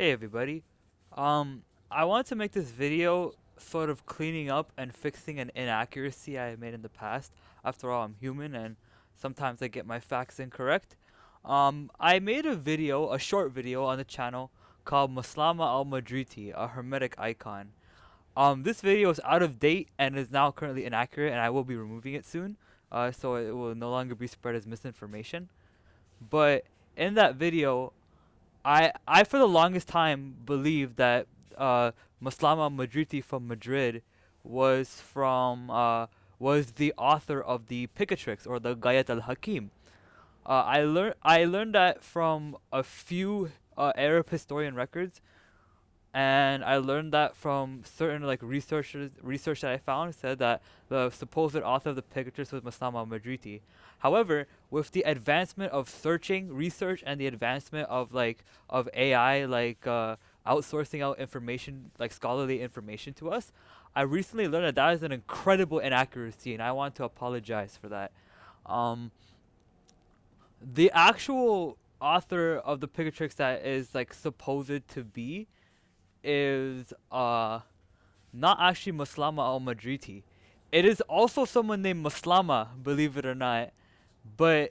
Hey everybody. I want to make this video sort of cleaning up and fixing an inaccuracy I made in the past. After all, I'm human and sometimes I get my facts incorrect. I made a short video on the channel called Maslama al Madriti, a hermetic icon. This video is out of date and is now currently inaccurate, and I will be removing it soon, so it will no longer be spread as misinformation. But in that video, I for the longest time believed that Maslama Madriti from Madrid was the author of the Picatrix or the Gayat al Hakim. I learned that from a few Arab historian records, and I learned that from certain like research that I found said that the supposed author of the Picatrix was Maslama al-Madriti. However, with the advancement of searching, research, and the advancement of AI, outsourcing out information, like scholarly information to us, I recently learned that that is an incredible inaccuracy, and I want to apologize for that. Um, the actual author of the Picatrix that is like supposed to be is not actually Maslama al Madriti. It is also someone named Maslama, believe it or not. But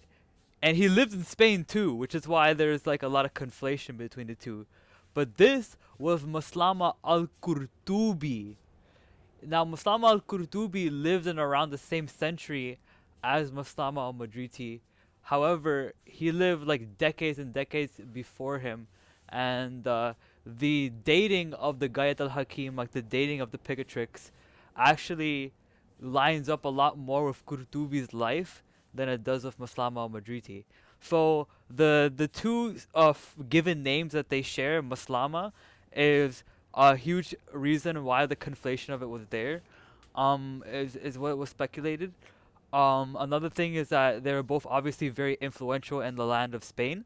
and he lived in Spain too, which is why there's like a lot of conflation between the two. But this was Maslama al Qurtubi. Now Maslama al Qurtubi lived in around the same century as Maslama al Madriti. However, he lived like decades and decades before him, and the dating of the Gayat al Hakim, like the dating of the Picatrix, actually lines up a lot more with Qurtubi's life than it does with Maslama al Madriti. So the two given names that they share, Maslama, is a huge reason why the conflation of it was there. Is what was speculated. Another thing is that they were both obviously very influential in the land of Spain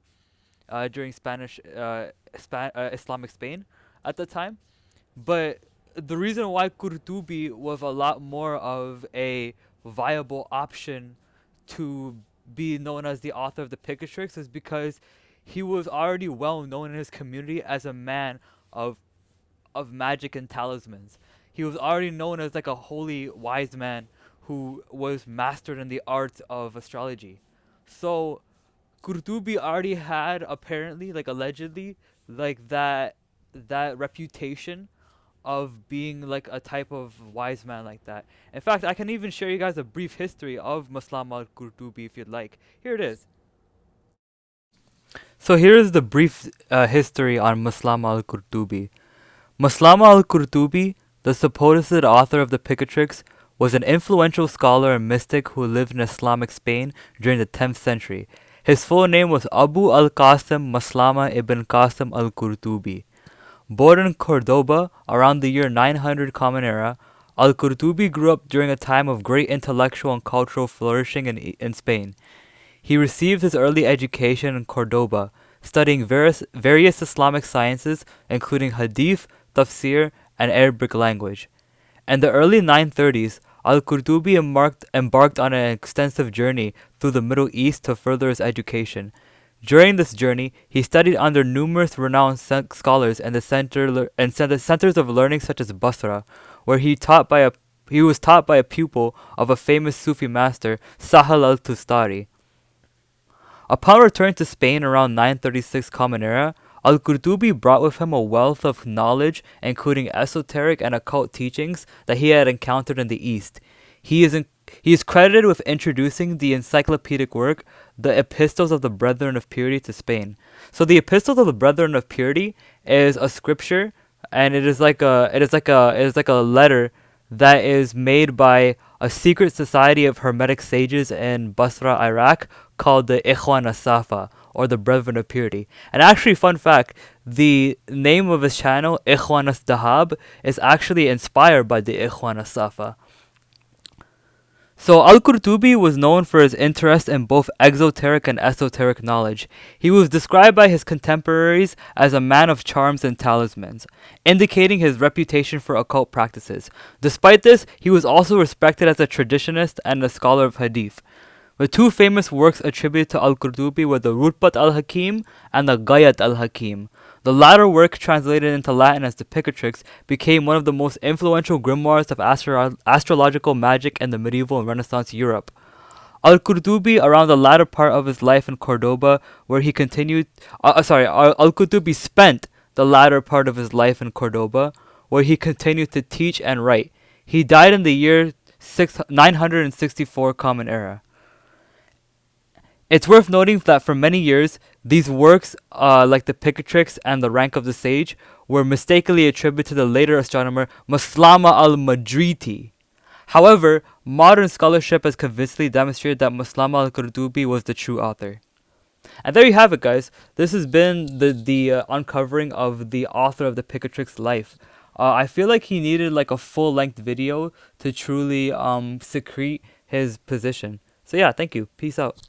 during Islamic Spain at the time. But the reason why Qurtubi was a lot more of a viable option to be known as the author of the Picatrix is because he was already well known in his community as a man of magic and talismans. He was already known as like a holy wise man who was mastered in the art of astrology. So Qurtubi already had apparently, like allegedly, like that reputation of being like a type of wise man like that. In fact, I can even share you guys a brief history of Maslama al Qurtubi if you'd like. Here it is. So here is the brief history on Maslama al Qurtubi. Maslama al Qurtubi, the supposed author of the Picatrix, was an influential scholar and mystic who lived in Islamic Spain during the 10th century. His full name was Abu al-Qasim Maslama ibn Qasim al-Qurtubi. Born in Cordoba around the year 900 Common Era, al-Qurtubi grew up during a time of great intellectual and cultural flourishing in Spain. He received his early education in Cordoba, studying various Islamic sciences including hadith, tafsir, and Arabic language. In the early 930s, al-Qurtubi embarked on an extensive journey through the Middle East to further his education. During this journey, he studied under numerous renowned scholars and the centers of learning such as Basra, where he was taught by a pupil of a famous Sufi master, Sahal al-Tustari. Upon returning to Spain around 936 Common Era, al-Qurtubi brought with him a wealth of knowledge, including esoteric and occult teachings that he had encountered in the East. He is credited with introducing the encyclopedic work, the Epistles of the Brethren of Purity, to Spain. So the Epistles of the Brethren of Purity is a scripture, and it is like a letter that is made by a secret society of hermetic sages in Basra, Iraq, called the Ikhwan as-Safa, or the Brethren of Purity. And actually, fun fact, the name of his channel, Ikhwan as-Dahab, is actually inspired by the Ikhwan as-Safa. So al-Qurtubi was known for his interest in both exoteric and esoteric knowledge. He was described by his contemporaries as a man of charms and talismans, indicating his reputation for occult practices. Despite this, he was also respected as a traditionist and a scholar of hadith. The two famous works attributed to al-Qurtubi were the Rutbat al-Hakim and the Gayat al-Hakim. The latter work, translated into Latin as the Picatrix, became one of the most influential grimoires of astrological magic in the medieval and Renaissance Europe. Al-Qurtubi, around the latter part of his life in Cordoba, where he continued... Al-Qurtubi spent the latter part of his life in Cordoba, where he continued to teach and write. He died in the year 964 Common Era. It's worth noting that for many years, these works, like the Picatrix and the Rank of the Sage, were mistakenly attributed to the later astronomer Maslama al Qurtubi. However, modern scholarship has convincingly demonstrated that Maslama al Qurtubi was the true author. And there you have it, guys. This has been the uncovering of the author of the Picatrix life. I feel like he needed like a full-length video to truly secrete his position. So yeah, thank you. Peace out.